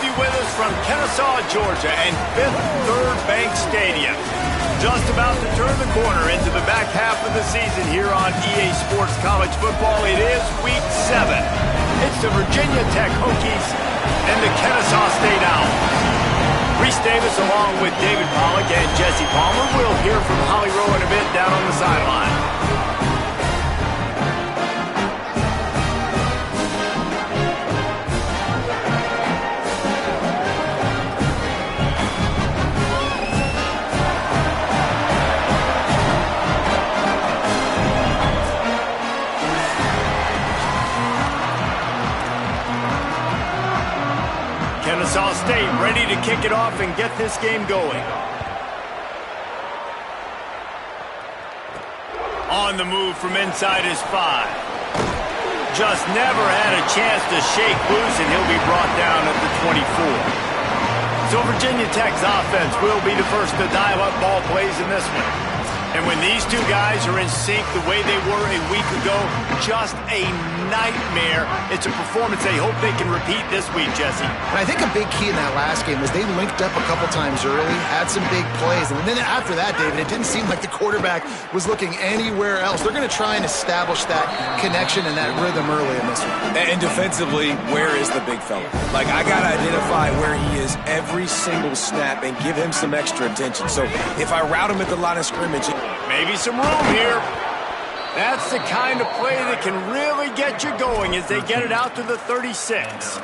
with you with us from Kennesaw, Georgia, and Fifth Third Bank Stadium. Just about to turn the corner into the back half of the season here on EA Sports College Football. It is Week 7. It's the Virginia Tech Hokies and the Kennesaw State Owls. Reese Davis along with David Pollack and Jesse Palmer. We'll hear from Holly Rowe in a bit down on the sideline. Kennesaw State ready to kick it off and get this game going. On the move from inside his 5. Just never had a chance to shake loose, and he'll be brought down at the 24. So Virginia Tech's offense will be the first to dial up ball plays in this one. And when these two guys are in sync the way they were a week ago, just a nightmare. It's a performance they hope they can repeat this week, Jesse. And I think a big key in that last game was they linked up a couple times early, had some big plays, and then after that, David, it didn't seem like the quarterback was looking anywhere else. They're going to try and establish that connection and that rhythm early in this one. And defensively, where is the big fella? Like, I got to identify where he is every single snap and give him some extra attention. So if I route him at the line of scrimmage, maybe some room here. That's the kind of play that can really get you going as they get it out to the 36.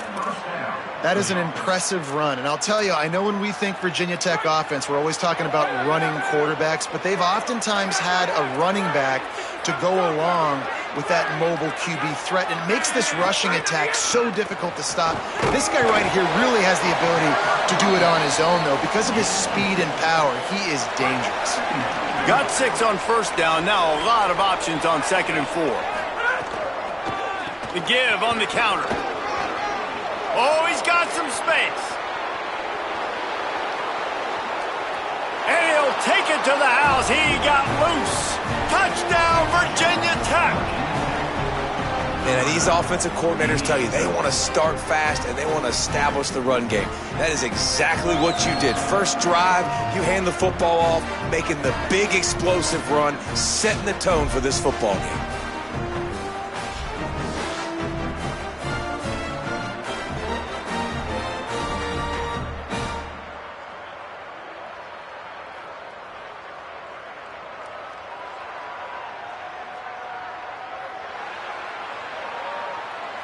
That is an impressive run. And I'll tell you, I know when we think Virginia Tech offense, we're always talking about running quarterbacks, but they've oftentimes had a running back to go along with that mobile QB threat. And it makes this rushing attack so difficult to stop. This guy right here really has the ability to do it on his own, though. Because of his speed and power, he is dangerous. Got 6 on first down. Now a lot of options on 2nd and 4. The give on the counter. Oh, he's got some space. And he'll take it to the house. He got loose. Touchdown, Virginia Tech. And these offensive coordinators tell you they want to start fast and they want to establish the run game. That is exactly what you did. First drive, you hand the football off, making the big explosive run, setting the tone for this football game.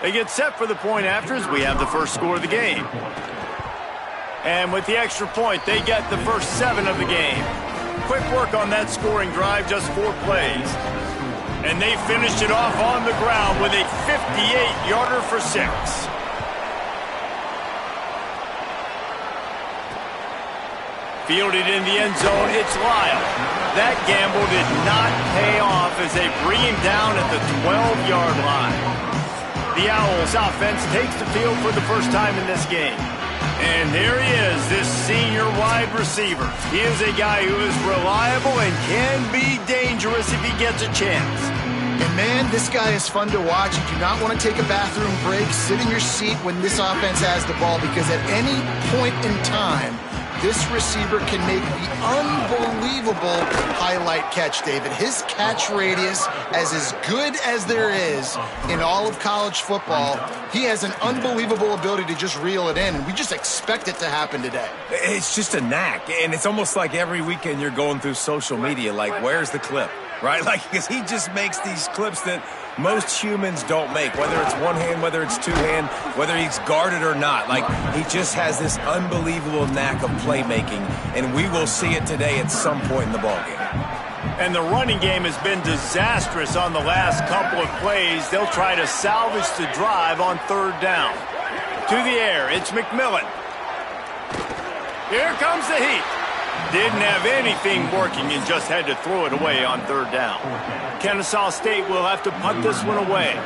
They get set for the point after as we have the first score of the game. And with the extra point, they get the first 7 of the game. Quick work on that scoring drive, just 4 plays. And they finished it off on the ground with a 58-yarder for 6. Fielded in the end zone, it's Lyle. That gamble did not pay off as they bring him down at the 12-yard line. The Owls offense takes the field for the first time in this game. And there he is, this senior wide receiver. He is a guy who is reliable and can be dangerous if he gets a chance. And man, this guy is fun to watch. You do not want to take a bathroom break. Sit in your seat when this offense has the ball, because at any point in time, this receiver can make the unbelievable highlight catch, David. His catch radius is as good as there is in all of college football. He has an unbelievable ability to just reel it in, and we just expect it to happen today. It's just a knack, and it's almost like every weekend you're going through social media, like, where's the clip, right? Like, because he just makes these clips that most humans don't make, whether it's one hand, whether it's two hand, whether he's guarded or not. Like, he just has this unbelievable knack of playmaking, and we will see it today at some point in the ballgame. And the running game has been disastrous on the last couple of plays. They'll try to salvage the drive on 3rd down. To the air, it's McMillan. Here comes the heat. Didn't have anything working and just had to throw it away on 3rd down. Kennesaw State will have to punt this one away.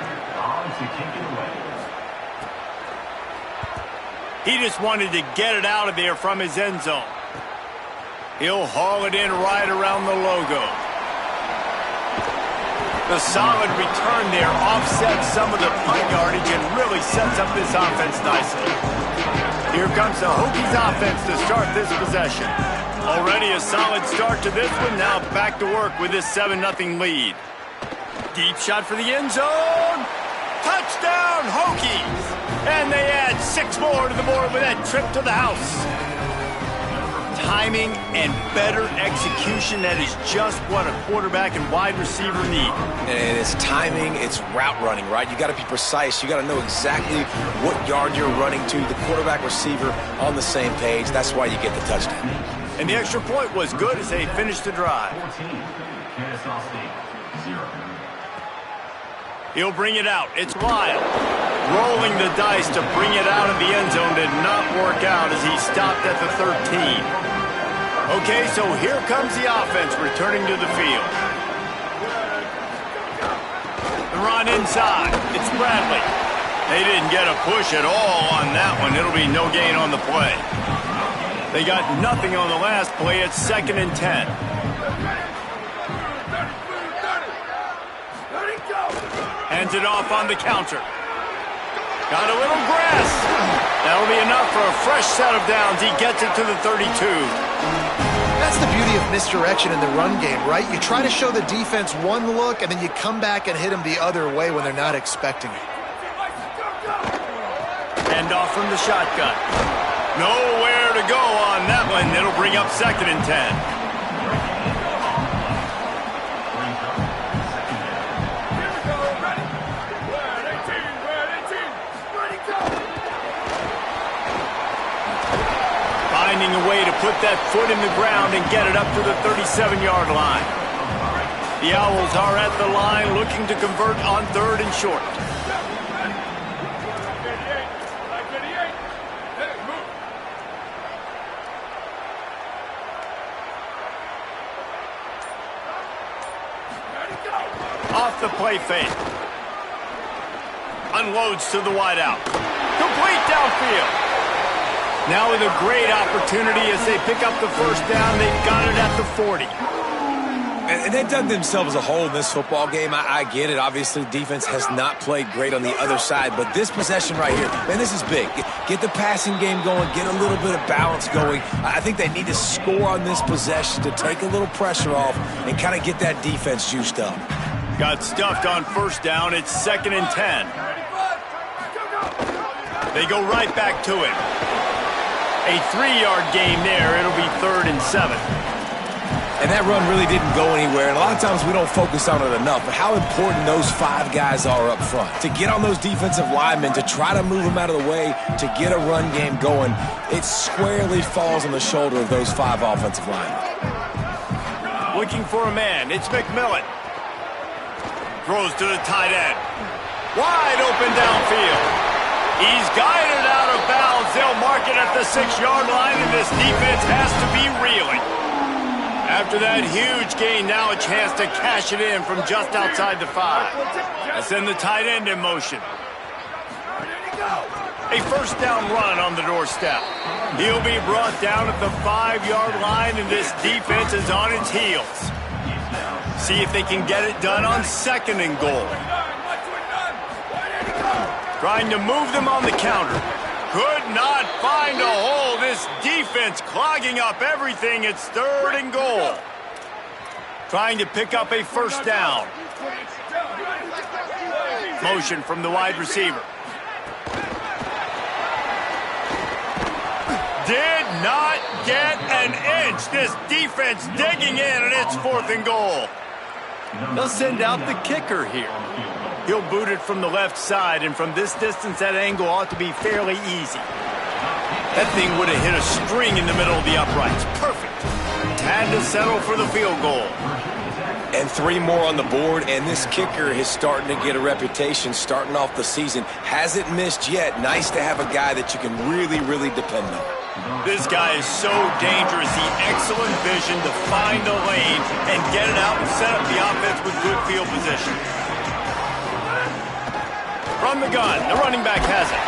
He just wanted to get it out of there from his end zone. He'll haul it in right around the logo. The solid return there offsets some of the punt yardage and really sets up this offense nicely. Here comes the Hokies offense to start this possession. Already a solid start to this one. Now back to work with this 7-0 lead. Deep shot for the end zone. Touchdown, Hokies! And they add 6 more to the board with that trip to the house. Timing and better execution, that is just what a quarterback and wide receiver need. And it's timing, it's route running, right? You got to be precise. You got to know exactly what yard you're running to. The quarterback receiver on the same page. That's why you get the touchdown. And the extra point was good as they finished the drive. He'll bring it out. It's Wild. Rolling the dice to bring it out of the end zone did not work out as he stopped at the 13. Okay, so here comes the offense returning to the field. The run inside. It's Bradley. They didn't get a push at all on that one. It'll be no gain on the play. They got nothing on the last play. It's 2nd and 10. Hands it off on the counter. Got a little grass. That'll be enough for a fresh set of downs. He gets it to the 32. That's the beauty of misdirection in the run game, right? You try to show the defense one look, and then you come back and hit them the other way when they're not expecting it. Hand off from the shotgun. Nowhere to go on that one. It'll bring up 2nd and 10. Finding a way to put that foot in the ground and get it up to the 37-yard line. The Owls are at the line looking to convert on 3rd and short. Off the play fake. Unloads to the wideout. Complete downfield. Now with a great opportunity as they pick up the first down. They've got it at the 40. And they've dug themselves a hole in this football game. I get it. Obviously, defense has not played great on the other side. But this possession right here, man, this is big. Get the passing game going. Get a little bit of balance going. I think they need to score on this possession to take a little pressure off and kind of get that defense juiced up. Got stuffed on first down. It's 2nd and 10. They go right back to it. A 3-yard gain there. It'll be 3rd and 7. And that run really didn't go anywhere. And a lot of times we don't focus on it enough. But how important those 5 guys are up front. To get on those defensive linemen, to try to move them out of the way, to get a run game going, it squarely falls on the shoulder of those 5 offensive linemen. Looking for a man. It's McMillan. Throws to the tight end. Wide open downfield. He's guided out of bounds. They'll mark it at the 6-yard line, and this defense has to be reeling. After that huge gain, now a chance to cash it in from just outside the 5. They send the tight end in motion. A first down run on the doorstep. He'll be brought down at the 5-yard line, and this defense is on its heels. See if they can get it done on 2nd and goal. Trying to move them on the counter. Could not find a hole. This defense clogging up everything. It's 3rd and goal. Trying to pick up a first down. Motion from the wide receiver. Did not get an inch. This defense digging in, and it's 4th and goal. They'll send out the kicker here. He'll boot it from the left side, and from this distance, that angle ought to be fairly easy. That thing would have hit a string in the middle of the uprights. Perfect. Had to settle for the field goal. And 3 more on the board, and this kicker is starting to get a reputation starting off the season. Hasn't missed yet. Nice to have a guy that you can really, really depend on. This guy is so dangerous. He excellent vision to find a lane and get it out and set up the offense with good field position. From the gun, the running back has it.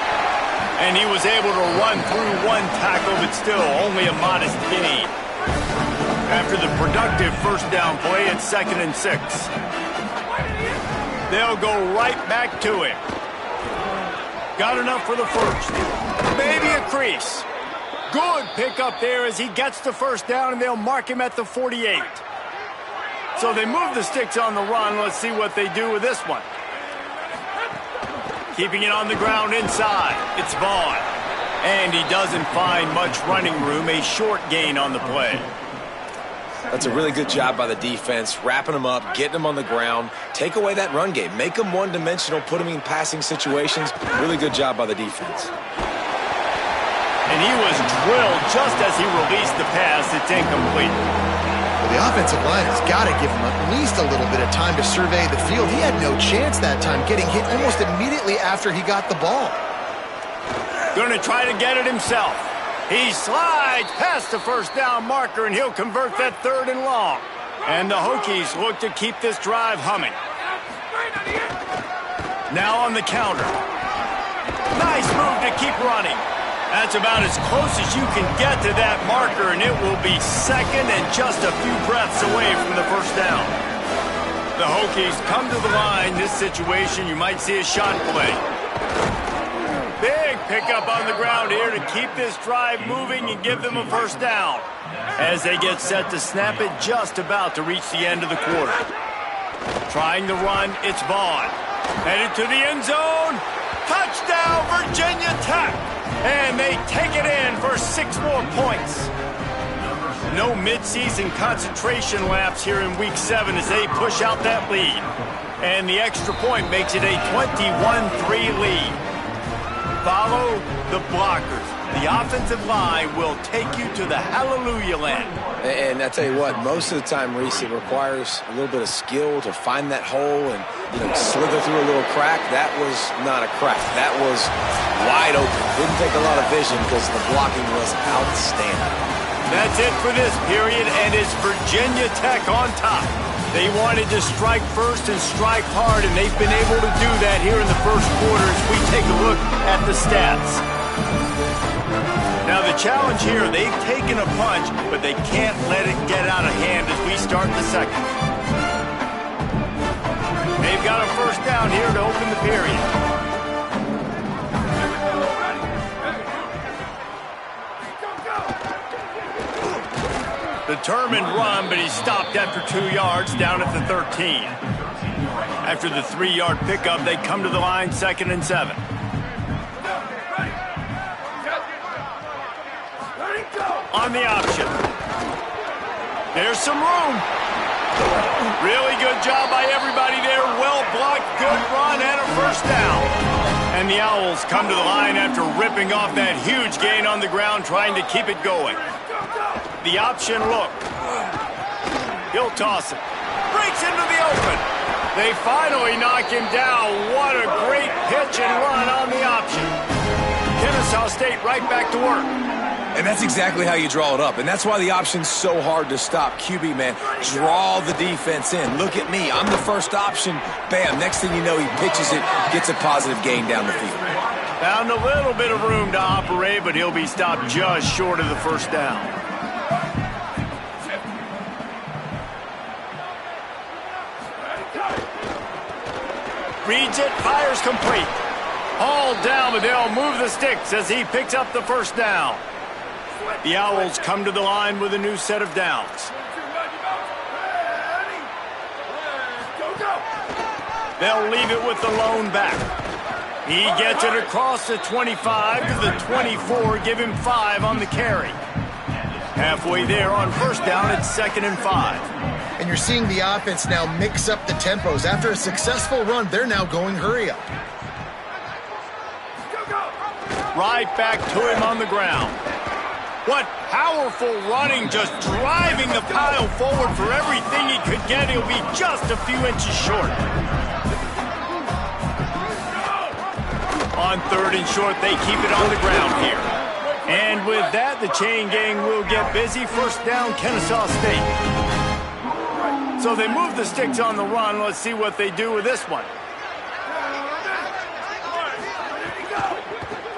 And he was able to run through 1 tackle, but still only a modest gain. After the productive first down play, it's 2nd and 6. They'll go right back to it. Got enough for the first. Maybe a crease. Good pickup there as he gets the first down, and they'll mark him at the 48. So they move the sticks on the run. Let's see what they do with this one. Keeping it on the ground inside. It's Vaughn. And he doesn't find much running room. A short gain on the play. That's a really good job by the defense, wrapping them up, getting them on the ground. Take away that run game. Make them one-dimensional, put them in passing situations. Really good job by the defense. And he was drilled just as he released the pass. It's incomplete. Well, the offensive line has got to give him at least a little bit of time to survey the field. He had no chance that time, getting hit almost immediately after he got the ball. Going to try to get it himself. He slides past the first down marker, and he'll convert that 3rd and long. And the Hokies look to keep this drive humming. Now on the counter. Nice move to keep running. That's about as close as you can get to that marker, and it will be second and just a few breaths away from the first down. The Hokies come to the line. This situation, you might see a shot play. Big pickup on the ground here to keep this drive moving and give them a first down. As they get set to snap it, just about to reach the end of the quarter. Trying to run, it's Vaughn. Headed to the end zone. Touchdown, Virginia Tech. And they take it in for 6 more points. No midseason concentration lapse here in Week 7 as they push out that lead. And the extra point makes it a 21-3 lead. Follow the blockers. The offensive line will take you to the hallelujah land. And I tell you what, most of the time, Reese, it requires a little bit of skill to find that hole and slither through a little crack. That was not a crack. That was wide open. Didn't take a lot of vision because the blocking was outstanding. That's it for this period, and it's Virginia Tech on top. They wanted to strike first and strike hard, and they've been able to do that here in the first quarter as we take a look at the stats. Now the challenge here, they've taken a punch, but they can't let it get out of hand as we start the second. They've got a first down here to open the period. Determined run, but he's stopped after 2 yards down at the 13. After the 3-yard pickup, they come to the line 2nd and 7. On the option. There's some room. Really good job by everybody there. Well blocked, good run, and a first down. And the Owls come to the line after ripping off that huge gain on the ground, trying to keep it going. The option look. He'll toss it. Breaks into the open. They finally knock him down. What a great pitch and run on the option. Kennesaw State right back to work. And that's exactly how you draw it up. And that's why the option's so hard to stop. QB, man, draw the defense in. Look at me. I'm the first option. Bam. Next thing you know, he pitches it, gets a positive gain down the field. Found a little bit of room to operate, but he'll be stopped just short of the first down. Reads it, fires complete. All down, but they'll move the sticks as he picks up the first down. The Owls come to the line with a new set of downs. They'll leave it with the lone back. He gets it across the 25 to the 24, give him 5 on the carry. Halfway there on first down, it's 2nd and 5. And you're seeing the offense now mix up the tempos. After a successful run, they're now going hurry up. Right back to him on the ground. What powerful running, just driving the pile forward for everything he could get. He'll be just a few inches short. On 3rd and short, they keep it on the ground here. And with that, the chain gang will get busy. First down, Kennesaw State. So they move the sticks on the run. Let's see what they do with this one.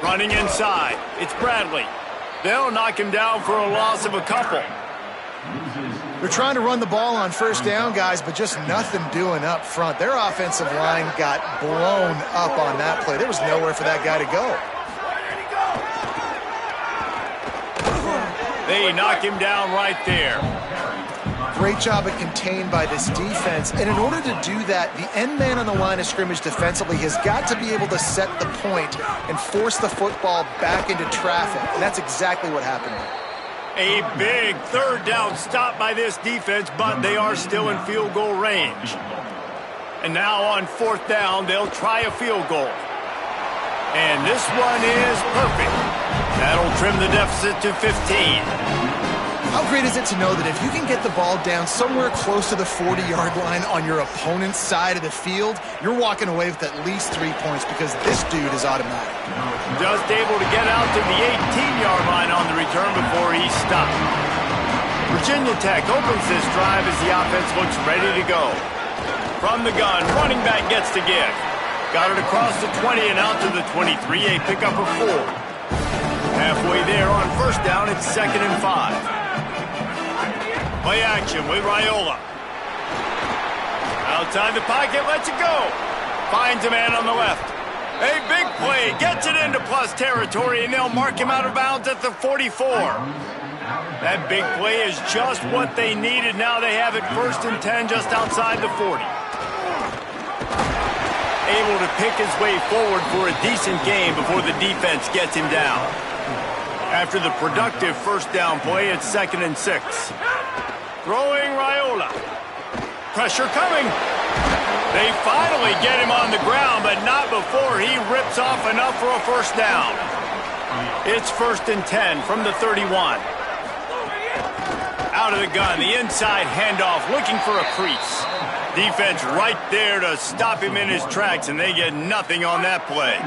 Running inside. It's Bradley. They'll knock him down for a loss of a couple. They're trying to run the ball on first down, guys, but just nothing doing up front. Their offensive line got blown up on that play. There was nowhere for that guy to go. They knock him down right there. Great job at contained by this defense. And in order to do that, the end man on the line of scrimmage defensively has got to be able to set the point and force the football back into traffic. And that's exactly what happened there. A big third down stop by this defense, but they are still in field goal range. And now on fourth down, they'll try a field goal. And this one is perfect. That'll trim the deficit to 15. How great is it to know that if you can get the ball down somewhere close to the 40-yard line on your opponent's side of the field, you're walking away with at least 3 points because this dude is automatic. Just able to get out to the 18-yard line on the return before he's stopped. Virginia Tech opens this drive as the offense looks ready to go. From the gun, running back gets to give. Got it across the 20 and out to the 23, a pickup of 4. Halfway there on first down, it's 2nd and 5. Play action with Raiola. Outside the pocket, lets it go. Finds a man on the left. A big play, gets it into plus territory, and they'll mark him out of bounds at the 44. That big play is just what they needed. Now they have it 1st and 10 just outside the 40. Able to pick his way forward for a decent game before the defense gets him down. After the productive first down play, it's 2nd and 6. Throwing Raiola. Pressure coming. They finally get him on the ground, but not before he rips off enough for a first down. It's 1st and 10 from the 31. Out of the gun, the inside handoff, looking for a crease. Defense right there to stop him in his tracks, and they get nothing on that play.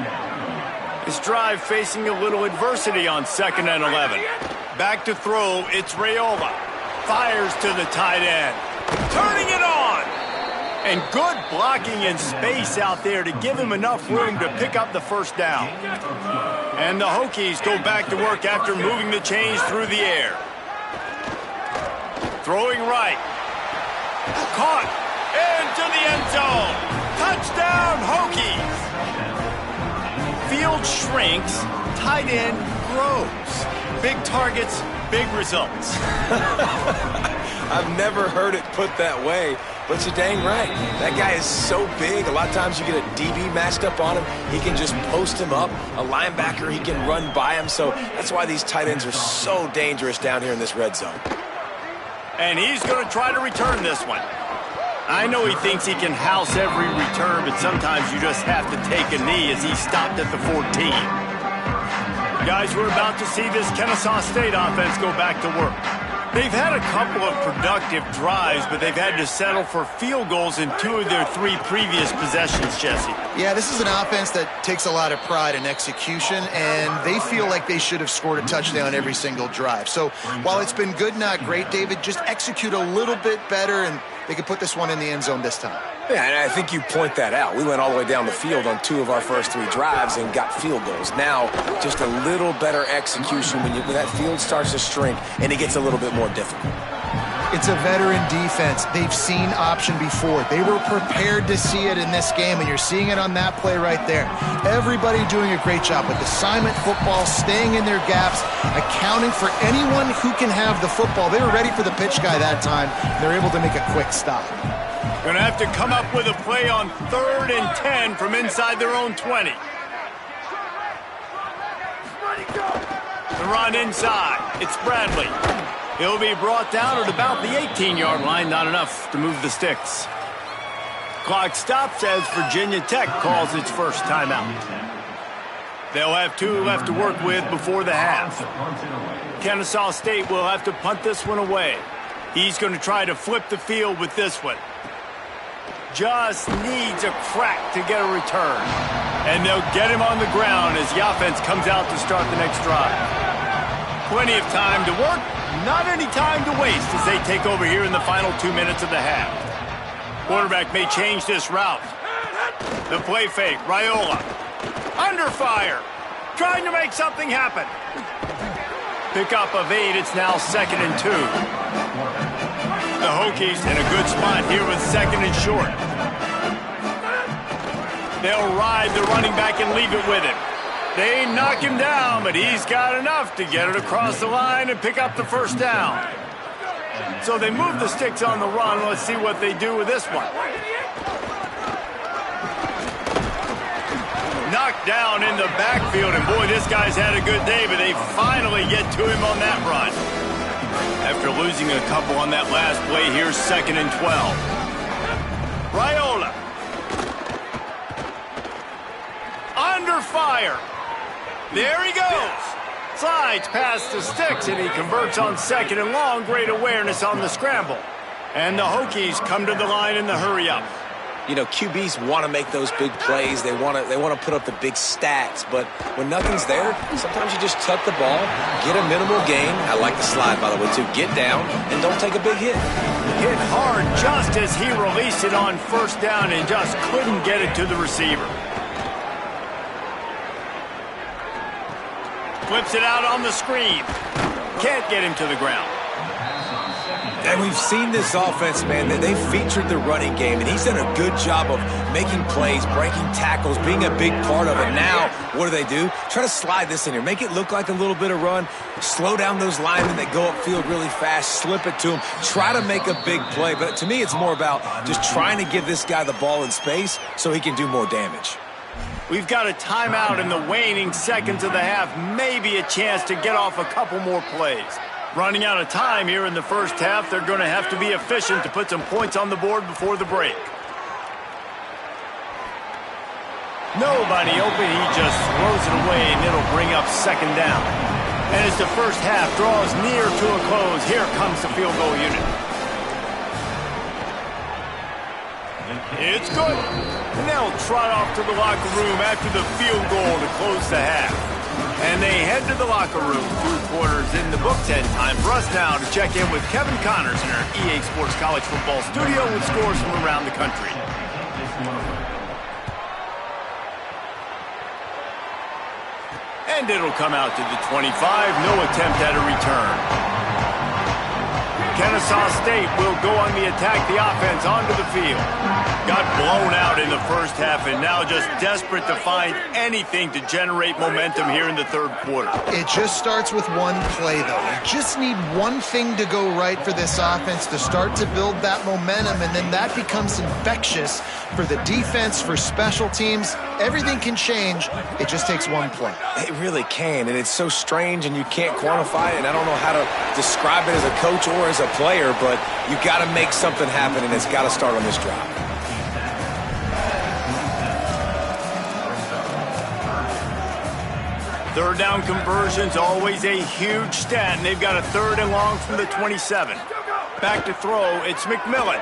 This drive facing a little adversity on 2nd and 11. Back to throw, it's Raiola. Fires to the tight end. Turning it on! And good blocking in space out there to give him enough room to pick up the first down. And the Hokies go back to work after moving the chains through the air. Throwing right. Caught. Into the end zone. Touchdown, Hokies! Field shrinks, tight end grows. Big targets, big results. I've never heard it put that way, but you're dang right. That guy is so big. A lot of times you get a DB matched up on him. He can just post him up. A linebacker, he can run by him. So that's why these tight ends are so dangerous down here in this red zone. And he's going to try to return this one. I know he thinks he can house every return, but sometimes you just have to take a knee as he stopped at the 14. Guys, we're about to see this Kennesaw State offense go back to work. They've had a couple of productive drives, but they've had to settle for field goals in 2 of their 3 previous possessions, Jesse. Yeah, this is an offense that takes a lot of pride in execution, and they feel like they should have scored a touchdown every single drive. So while it's been good, not great, David, just execute a little bit better, and they could put this one in the end zone this time. Yeah, and I think you point that out. We went all the way down the field on 2 of our first 3 drives and got field goals. Now, just a little better execution when that field starts to shrink and it gets a little bit more difficult. It's a veteran defense. They've seen option before. They were prepared to see it in this game, and you're seeing it on that play right there. Everybody doing a great job with assignment football, staying in their gaps, accounting for anyone who can have the football. They were ready for the pitch guy that time. They're able to make a quick stop. Going to have to come up with a play on 3rd and 10 from inside their own 20. The run inside. It's Bradley. He'll be brought down at about the 18-yard line. Not enough to move the sticks. Clock stops as Virginia Tech calls its first timeout. They'll have 2 left to work with before the half. Kennesaw State will have to punt this one away. He's going to try to flip the field with this one. Just needs a crack to get a return. And they'll get him on the ground as the offense comes out to start the next drive. Plenty of time to work, not any time to waste as they take over here in the final 2 minutes of the half. Quarterback may change this route. The play fake, Raiola. Under fire, trying to make something happen. Pickup of 8, it's now 2nd and 2. The Hokies in a good spot here with 2nd and short. They'll ride the running back and leave it with him. They knock him down, but he's got enough to get it across the line and pick up the first down. So they move the sticks on the run. Let's see what they do with this one. Knocked down in the backfield, and boy, this guy's had a good day, but they finally get to him on that run. After losing a couple on that last play, here's 2nd and 12. Raiola. Under fire. There he goes. Slides past the sticks, and he converts on 2nd and long. Great awareness on the scramble. And the Hokies come to the line in the hurry-up. You know, QBs want to make those big plays. They want to put up the big stats. But when nothing's there, sometimes you just tuck the ball, get a minimal gain. I like the slide, by the way, too. Get down and don't take a big hit. Hit hard just as he released it on first down and just couldn't get it to the receiver. Flips it out on the screen. Can't get him to the ground. And we've seen this offense, man, that they've featured the running game, and he's done a good job of making plays, breaking tackles, being a big part of it. Now, what do? Try to slide this in here. Make it look like a little bit of run. Slow down those linemen that go upfield really fast. Slip it to him. Try to make a big play. But to me, it's more about just trying to give this guy the ball in space so he can do more damage. We've got a timeout in the waning seconds of the half. Maybe a chance to get off a couple more plays. Running out of time here in the first half. They're going to have to be efficient to put some points on the board before the break. Nobody open. He just throws it away, and it'll bring up 2nd down. And as the first half draws near to a close, here comes the field goal unit. It's good. And they'll trot off to the locker room after the field goal to close the half. And they head to the locker room. 2 quarters in the books, and time for us now to check in with Kevin Connors in our EA Sports College Football studio with scores from around the country. And it'll come out to the 25. No attempt at a return. Kennesaw State will go on the attack, the offense onto the field. Got blown out in the first half and now just desperate to find anything to generate momentum here in the 3rd quarter. It just starts with one play, though. You just need one thing to go right for this offense to start to build that momentum, and then that becomes infectious for the defense, for special teams. Everything can change. It just takes one play. It really can, and it's so strange, and you can't quantify it, and I don't know how to describe it as a coach or as a player, but you got to make something happen, and it's got to start on this drive. Third down conversions, always a huge stat, and they've got a 3rd and long from the 27. Back to throw, it's McMillan.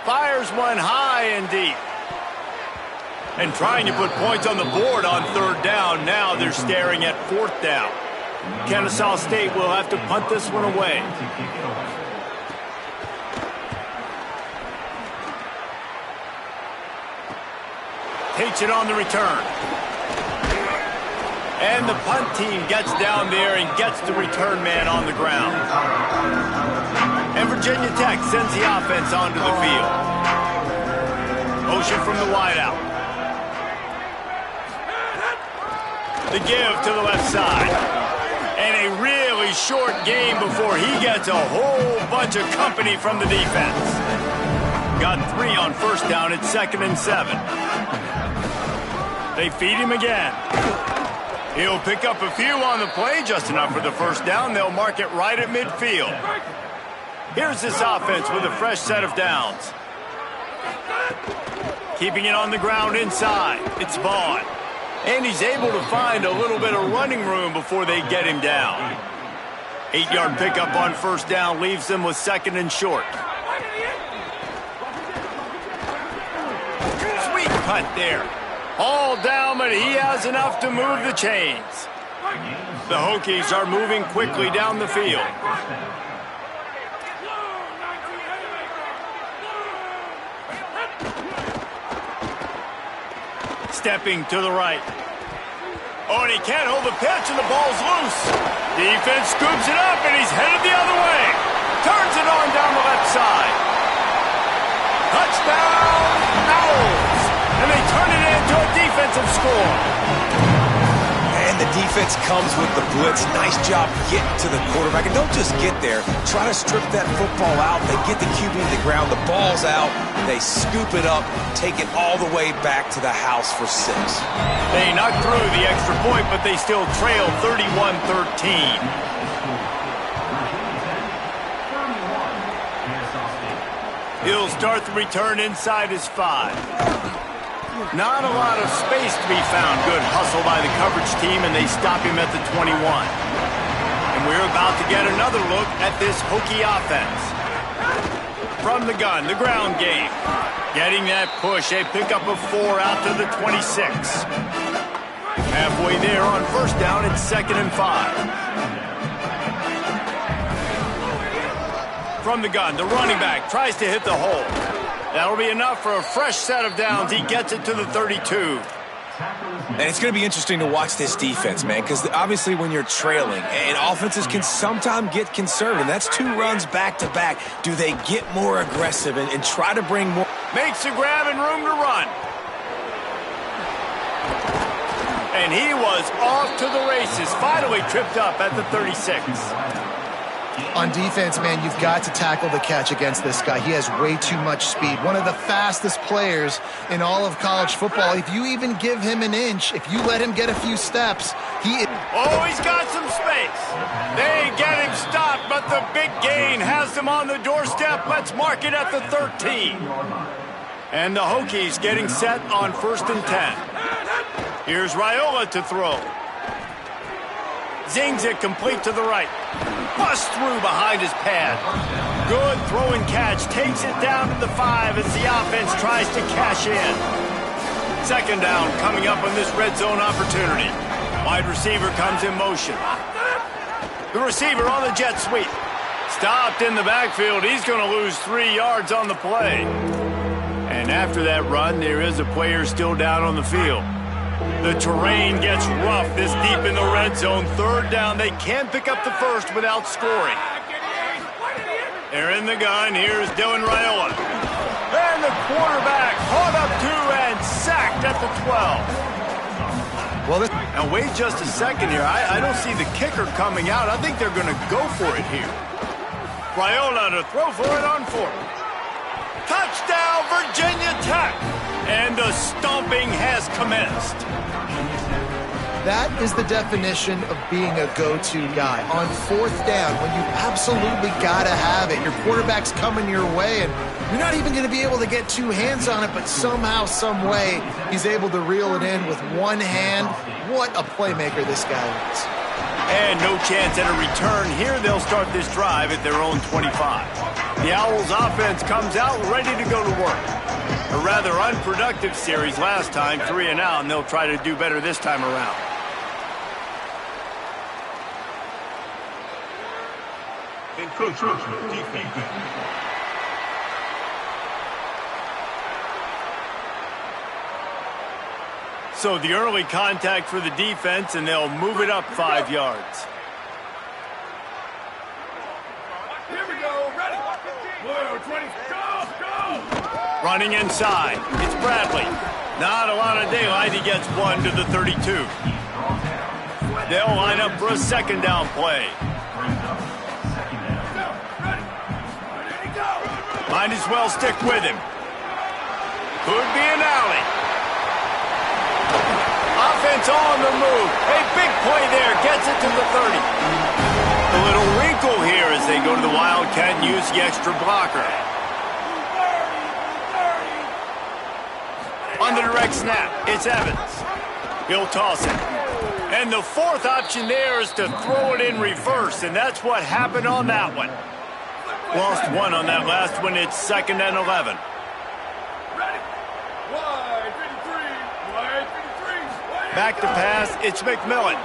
Fires one high and deep. And trying to put points on the board on 3rd down. Now they're staring at 4th down. Kennesaw State will have to punt this one away. Takes it on the return. And the punt team gets down there and gets the return man on the ground. And Virginia Tech sends the offense onto the field. Motion from the wideout. The give to the left side. And a really short game before he gets a whole bunch of company from the defense. Got 3 on first down at 2nd and 7. They feed him again. He'll pick up a few on the play, just enough for the first down. They'll mark it right at midfield. Here's this offense with a fresh set of downs. Keeping it on the ground inside. It's Vaughn. And he's able to find a little bit of running room before they get him down. 8-yard pickup on first down leaves them with 2nd and short. Sweet cut there. All down, but he has enough to move the chains. The Hokies are moving quickly down the field. Stepping to the right. Oh, and he can't hold the pitch, and the ball's loose. Defense scoops it up, and he's headed the other way. Turns it on down the left side. Touchdown, Owls. And they turn it into a defensive score. defense comes with the blitz. Nice job getting to the quarterback. And don't just get there. Try to strip that football out. They get the QB to the ground. The ball's out. They scoop it up, take it all the way back to the house for 6. They knocked through the extra point, but they still trail 31-13. He'll start the return inside his 5. Not a lot of space to be found. Good hustle by the coverage team, and they stop him at the 21. And we're about to get another look at this Hokie offense. From the gun, the ground game. Getting that push, a pickup of 4 out to the 26. Halfway there on first down, it's 2nd and 5. From the gun, the running back tries to hit the hole. That'll be enough for a fresh set of downs. He gets it to the 32. And it's going to be interesting to watch this defense, man, because obviously when you're trailing, and offenses can sometimes get conservative. That's 2 runs back-to-back. Do they get more aggressive and try to bring more? Makes a grab and room to run. And he was off to the races. Finally tripped up at the 36. On defense, man, you've got to tackle the catch against this guy. He has way too much speed. One of the fastest players in all of college football. If you even give him an inch, if you let him get a few steps, he is... Oh, he's got some space. They get him stopped, but the big gain has them on the doorstep. Let's mark it at the 13. And the Hokies getting set on 1st and 10. Here's Raiola to throw. Zings it complete to the right. Bust through behind his pad. Good throw and catch. Takes it down to the 5 as the offense tries to cash in. 2nd down coming up on this red zone opportunity. Wide receiver comes in motion. The receiver on the jet sweep. Stopped in the backfield. He's going to lose 3 yards on the play. And after that run, there is a player still down on the field. The terrain gets rough this deep in the red zone. 3rd down. They can pick up the first without scoring. They're in the gun. Here's Dylan Raiola. And the quarterback caught up to and sacked at the 12. Well, now, wait just a second here. I don't see the kicker coming out. I think they're going to go for it here. Raiola to throw for it on 4th. Touchdown, Virginia Tech. And the stomping has commenced. That is the definition of being a go-to guy. On 4th down, when you absolutely got to have it, your quarterback's coming your way, and you're not even going to be able to get 2 hands on it, but somehow, some way, he's able to reel it in with 1 hand. What a playmaker this guy is. And no chance at a return here. They'll start this drive at their own 25. The Owls offense comes out ready to go to work. A rather unproductive series last time, 3 and out, and they'll try to do better this time around. So the early contact for the defense, and they'll move it up 5 yards. Here we go, ready. 20, go! Running inside, it's Bradley. Not a lot of daylight, he gets 1 to the 32. They'll line up for a 2nd down play. Might as well stick with him. Could be an alley. Offense on the move. A big play there. Gets it to the 30. A little wrinkle here as they go to the Wildcat and use the extra blocker. On the direct snap, it's Evans. He'll toss it. And the 4th option there is to throw it in reverse, and that's what happened on that one. Lost 1 on that last one. It's 2nd and 11. Back to pass, it's McMillan.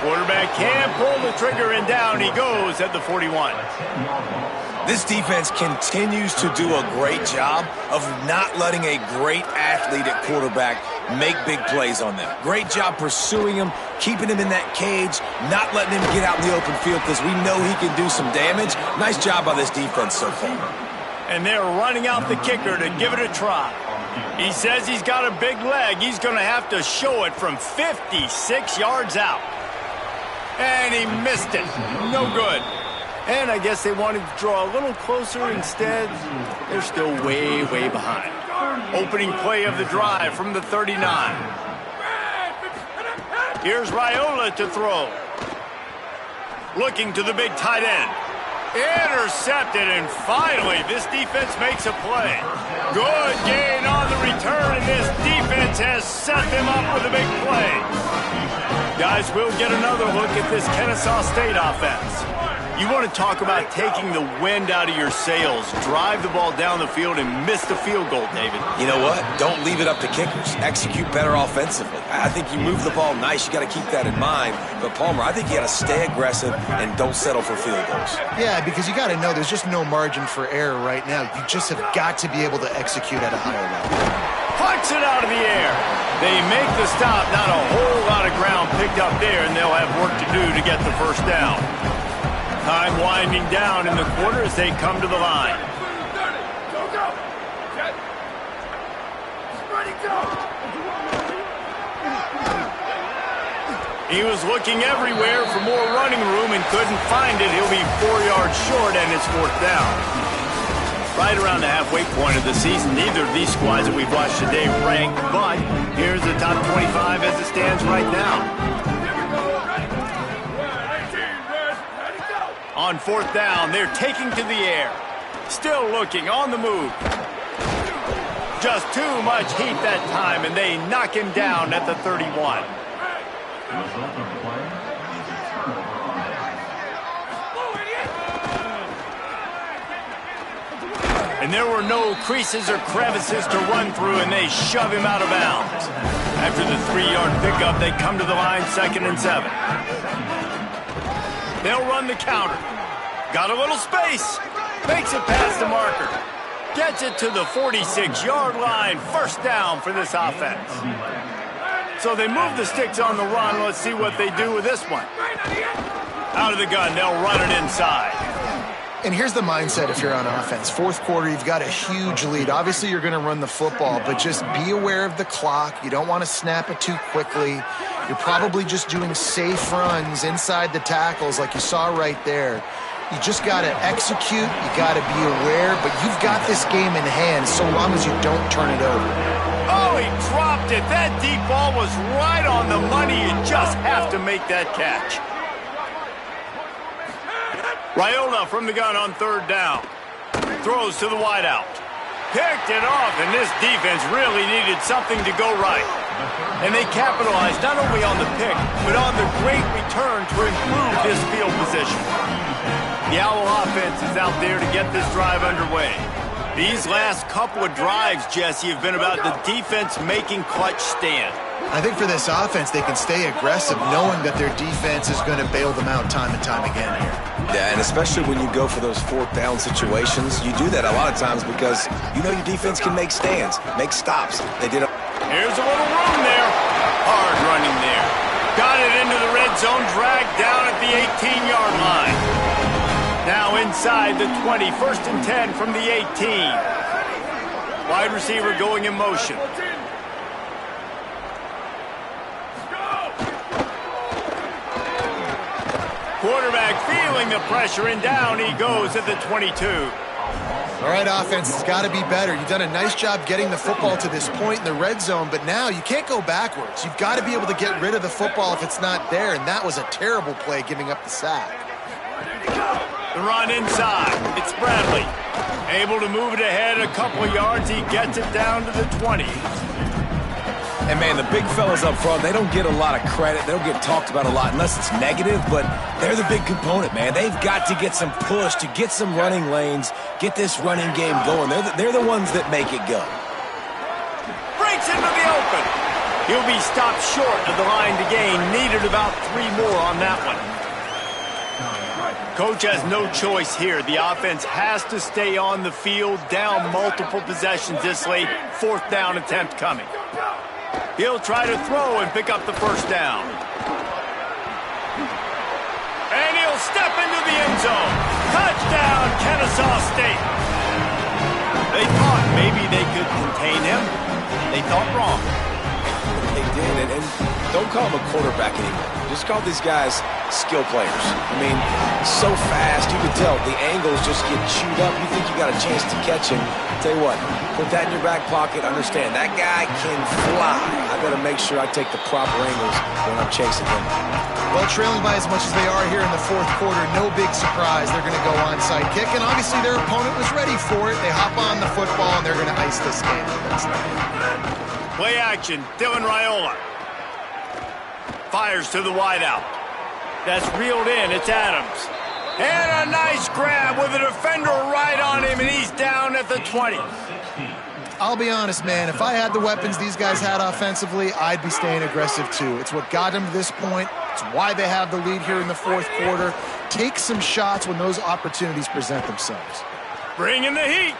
Quarterback can't pull the trigger, and down he goes at the 41. This defense continues to do a great job of not letting a great athlete at quarterback make big plays on them. Great job pursuing him, keeping him in that cage, not letting him get out in the open field because we know he can do some damage. Nice job by this defense so far. And they're running out the kicker to give it a try. He says he's got a big leg. He's going to have to show it from 56 yards out. And he missed it. No good. And I guess they wanted to draw a little closer. Instead, they're still way, way behind. Opening play of the drive from the 39. Here's Raiola to throw. Looking to the big tight end. Intercepted, and finally, this defense makes a play. Good gain on the return, and this defense has set them up with a big play. Guys, we'll get another look at this Kennesaw State offense. You want to talk about taking the wind out of your sails. Drive the ball down the field and miss the field goal, David. You know what? Don't leave it up to kickers. Execute better offensively. I think you move the ball nice. You got to keep that in mind. But, Palmer, I think you got to stay aggressive and don't settle for field goals. Yeah, because you got to know there's just no margin for error right now. You just have got to be able to execute at a higher level. Puts it out of the air. They make the stop. Not a whole lot of ground picked up there, and they'll have work to do to get the first down. Time winding down in the quarter as they come to the line. Go, go. Set. Ready, go. He was looking everywhere for more running room and couldn't find it. He'll be 4 yards short, and it's fourth down. Right around the halfway point of the season, neither of these squads that we've watched today ranked, but here's the top 25 as it stands right now. On fourth down, they're taking to the air. Still looking, on the move. Just too much heat that time, and they knock him down at the 31. And there were no creases or crevices to run through, and they shove him out of bounds. After the 3-yard pickup, they come to the line, 2nd and 7. They'll run the counter. Got a little space. Makes it past the marker. Gets it to the 46-yard line. First down for this offense. So they move the sticks on the run. Let's see what they do with this one. Out of the gun, they'll run it inside. And here's the mindset if you're on offense. Fourth quarter, you've got a huge lead. Obviously, you're going to run the football, but just be aware of the clock. You don't want to snap it too quickly. You're probably just doing safe runs inside the tackles like you saw right there. You just got to execute. You got to be aware, but you've got this game in hand so long as you don't turn it over. Oh, he dropped it. That deep ball was right on the money. You just have to make that catch. Raiola from the gun on third down. Throws to the wideout. Picked it off, and this defense really needed something to go right. And they capitalized not only on the pick, but on the great return to improve this field position. The Owl offense is out there to get this drive underway. These last couple of drives, Jesse, have been about the defense making clutch stand. I think for this offense, they can stay aggressive knowing that their defense is going to bail them out time and time again here. Yeah, and especially when you go for those fourth down situations, you do that a lot of times because you know your defense can make stands, make stops. They did it. Here's a little room there. Hard running there. Got it into the red zone, dragged down at the 18-yard line. Now inside the 20, 1st and 10 from the 18. Wide receiver going in motion. Quarterback feeling the pressure, and down he goes at the 22. All right, offense, it's got to be better. You've done a nice job getting the football to this point in the red zone, but now you can't go backwards. You've got to be able to get rid of the football if it's not there, and that was a terrible play giving up the sack. The run inside. It's Bradley. Able to move it ahead a couple of yards. He gets it down to the 20. And, man, the big fellas up front, they don't get a lot of credit. They don't get talked about a lot unless it's negative, but they're the big component, man. They've got to get some push, to get some running lanes, get this running game going. They're the ones that make it go. Breaks into the open. He'll be stopped short of the line to gain. Needed about 3 more on that one. Coach has no choice here. The offense has to stay on the field, down multiple possessions this late. 4th down attempt coming. He'll try to throw and pick up the first down. And he'll step into the end zone. Touchdown, Kennesaw State. They thought maybe they could contain him. They thought wrong. They did, and don't call them a quarterback anymore. Just call these guys skill players. I mean, so fast, you can tell the angles just get chewed up. You think you got a chance to catch him. Tell you what, put that in your back pocket. Understand, that guy can fly. I got to make sure I take the proper angles when I'm chasing him. Well, trailing by as much as they are here in the fourth quarter, no big surprise. They're going to go onside kick, and obviously their opponent was ready for it. They hop on the football, and they're going to ice this game. Play action, Dylan Raiola. Fires to the wideout. That's reeled in, it's Adams. And a nice grab with a defender right on him, and he's down at the 20. I'll be honest, man, if I had the weapons these guys had offensively, I'd be staying aggressive too. It's what got them to this point. It's why they have the lead here in the fourth quarter. Take some shots when those opportunities present themselves. Bring in the heat.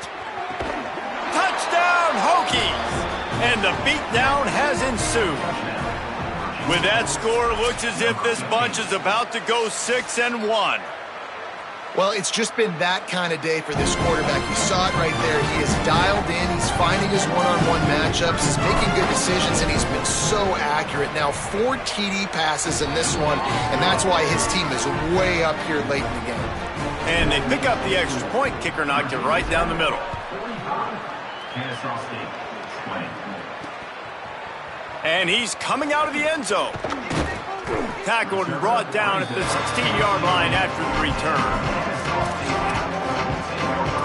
Touchdown, Hokies. And the beatdown has ensued. With that score, it looks as if this bunch is about to go 6-1. Well, it's just been that kind of day for this quarterback. You saw it right there. He is dialed in. He's finding his one-on-one matchups. He's making good decisions, and he's been so accurate. Now, 4 TD passes in this one, and that's why his team is way up here late in the game. And they pick up the extra point. Kicker knocked it right down the middle. And he's coming out of the end zone. Tackled and brought down at the 16-yard line after the return.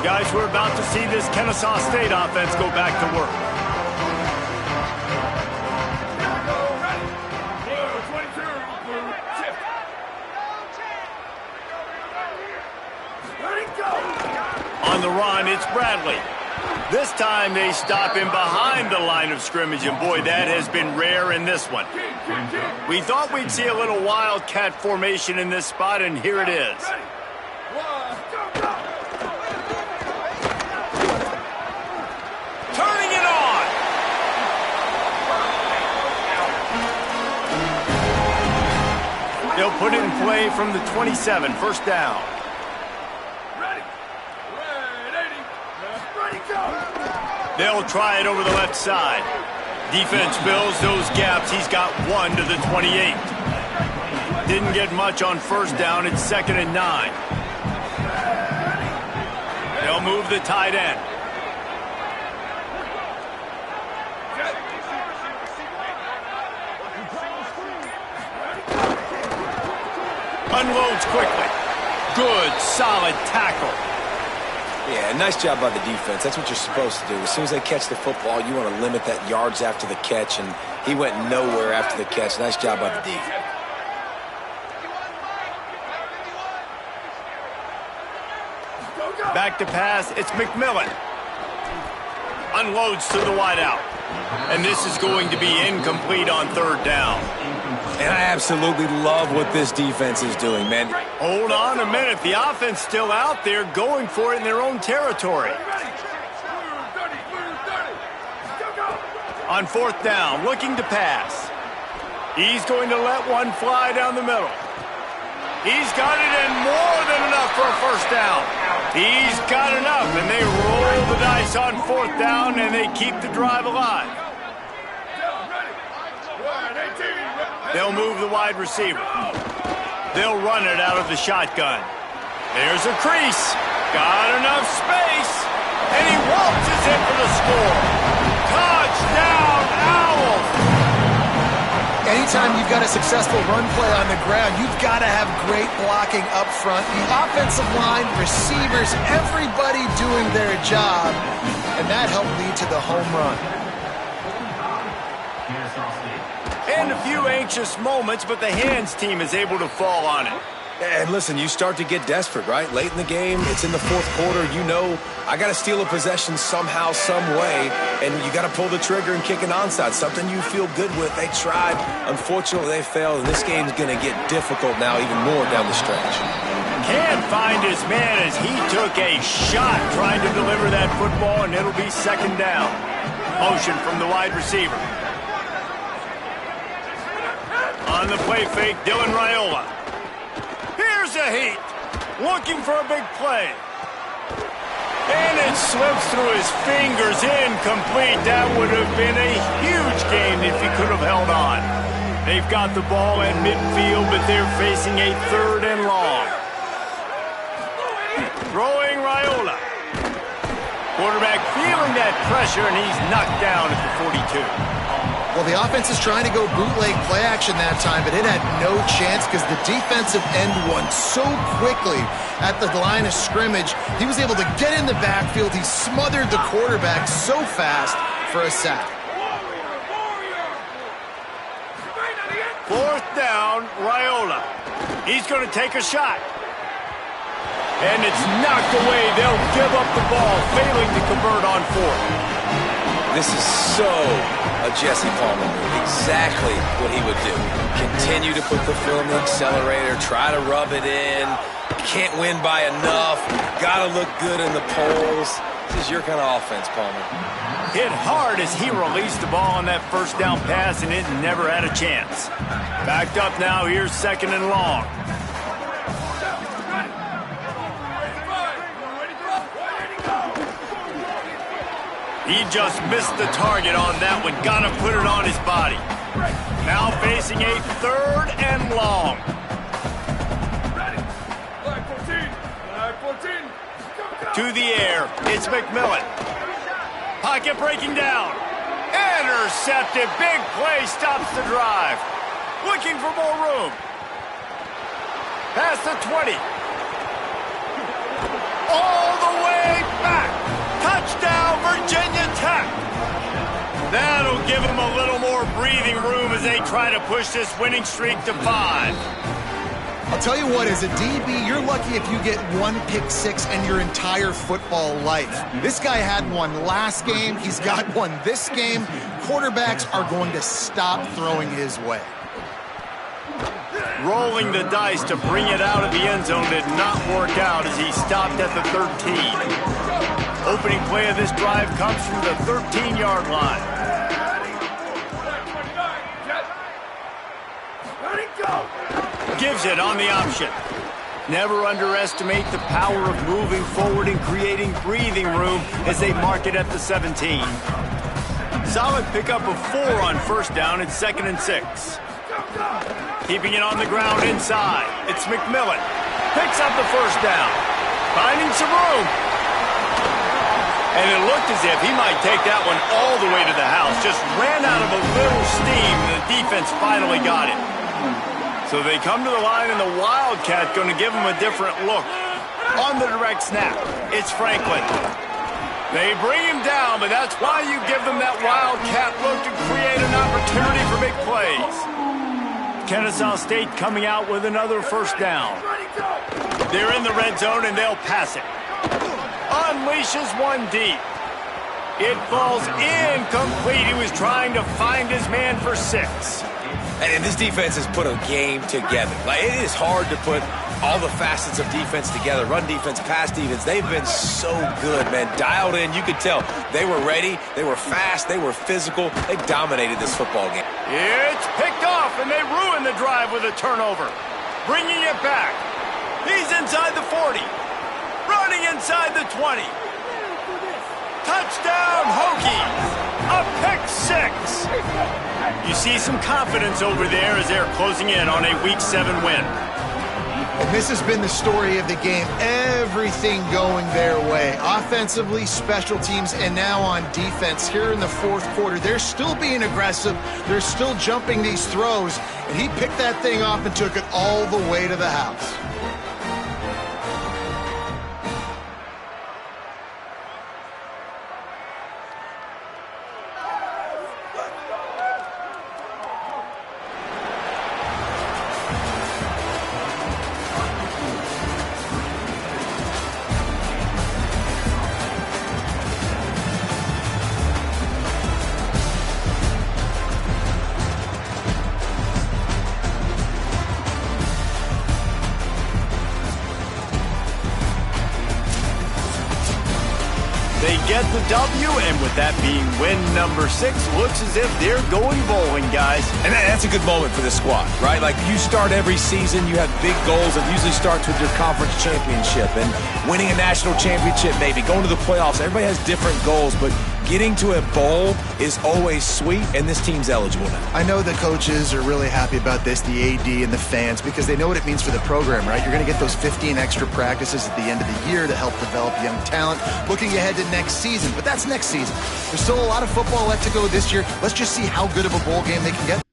Guys, we're about to see this Kennesaw State offense go back to work. On the run, it's Bradley. This time they stop him behind the line of scrimmage, and boy, that has been rare in this one. We thought we'd see a little wildcat formation in this spot, and here it is. Turning it on! They'll put it in play from the 27, first down. They'll try it over the left side. Defense fills those gaps. He's got 1 to the 28. Didn't get much on first down. It's 2nd and 9. They'll move the tight end. Unloads quickly. Good, solid tackle. Yeah, nice job by the defense. That's what you're supposed to do. As soon as they catch the football, you want to limit that yards after the catch, and he went nowhere after the catch. Nice job by the defense. Back to pass, it's McMillan. Unloads to the wideout. And this is going to be incomplete on 3rd down. And I absolutely love what this defense is doing, man. Hold on a minute. The offense still out there going for it in their own territory. On 4th down, looking to pass. He's going to let one fly down the middle. He's got it in more than enough for a first down. He's got enough, and they roll the dice on 4th down, and they keep the drive alive. They'll move the wide receiver. They'll run it out of the shotgun. There's a crease. Got enough space. And he waltzes in for the score. Touchdown, Owls! Anytime you've got a successful run play on the ground, you've got to have great blocking up front. The offensive line, receivers, everybody doing their job. And that helped lead to the home run. And a few anxious moments, but the hands team is able to fall on it. And listen, you start to get desperate, right? Late in the game, it's in the 4th quarter. You know, I got to steal a possession somehow, some way, and you got to pull the trigger and kick an onside, something you feel good with. They tried. Unfortunately, they failed, and this game's going to get difficult now, even more down the stretch. Can't find his man as he took a shot trying to deliver that football, and it'll be 2nd down. Motion from the wide receiver. On the play fake, Dylan Raiola. Here's a heat. Looking for a big play. And it slips through his fingers, incomplete. That would have been a huge gain if he could have held on. They've got the ball at midfield, but they're facing a 3rd and long. Throwing Raiola. Quarterback feeling that pressure, and he's knocked down at the 42. Well, the offense is trying to go bootleg play action that time, but it had no chance because the defensive end won so quickly at the line of scrimmage. He was able to get in the backfield. He smothered the quarterback so fast for a sack. 4th down, Raiola. He's going to take a shot. And it's knocked away. They'll give up the ball, failing to convert on 4th. This is so a Jesse Palmer move. Exactly what he would do. Continue to put the foot on the accelerator, try to rub it in. Can't win by enough. Got to look good in the polls. This is your kind of offense, Palmer. Hit hard as he released the ball on that 1st down pass, and it never had a chance. Backed up now. Here's 2nd and long. He just missed the target on that one. Got to put it on his body. Now facing a 3rd and long. To the air. It's McMillan. Pocket breaking down. Intercepted. Big play stops the drive. Looking for more room. Past the 20. All the way back. Touchdown, Virginia Tech. That'll give them a little more breathing room as they try to push this winning streak to 5. I'll tell you what, as a DB, you're lucky if you get 1 pick 6 in your entire football life. This guy had one last game. He's got one this game. Quarterbacks are going to stop throwing his way. Rolling the dice to bring it out of the end zone did not work out as he stopped at the 13. Opening play of this drive comes from the 13-yard line. Gives it on the option. Never underestimate the power of moving forward and creating breathing room as they mark it at the 17. Solid pickup of 4 on 1st down. It's 2nd and 6. Keeping it on the ground inside. It's McMillan. Picks up the 1st down. Finding some room. And it looked as if he might take that one all the way to the house. Just ran out of a little steam, and the defense finally got it. So they come to the line, and the Wildcat going to give them a different look. On the direct snap, it's Franklin. They bring him down, but that's why you give them that Wildcat look to create an opportunity for big plays. Kennesaw State coming out with another 1st down. They're in the red zone, and they'll pass it. Unleashes one deep. It falls incomplete. He was trying to find his man for 6. And this defense has put a game together. Like, it is hard to put all the facets of defense together. Run defense, pass defense. They've been so good, man. Dialed in. You could tell they were ready. They were fast. They were physical. They dominated this football game. It's picked off, and they ruin the drive with a turnover. Bringing it back. He's inside the 40. Running inside the 20. Touchdown, Hokies. A pick 6. You see some confidence over there as they're closing in on a Week 7 win. And this has been the story of the game. Everything going their way. Offensively, special teams, and now on defense. Here in the 4th quarter, they're still being aggressive. They're still jumping these throws. And he picked that thing off and took it all the way to the house. They get the W, and with that being win number 6, looks as if they're going bowling, guys. And that's a good moment for the squad, right? Like, you start every season, you have big goals. It usually starts with your conference championship and winning a national championship, maybe going to the playoffs. Everybody has different goals, but getting to a bowl is always sweet, and this team's eligible now. I know the coaches are really happy about this, the AD and the fans, because they know what it means for the program, right? You're going to get those 15 extra practices at the end of the year to help develop young talent, looking ahead to next season. But that's next season. There's still a lot of football left to go this year. Let's just see how good of a bowl game they can get.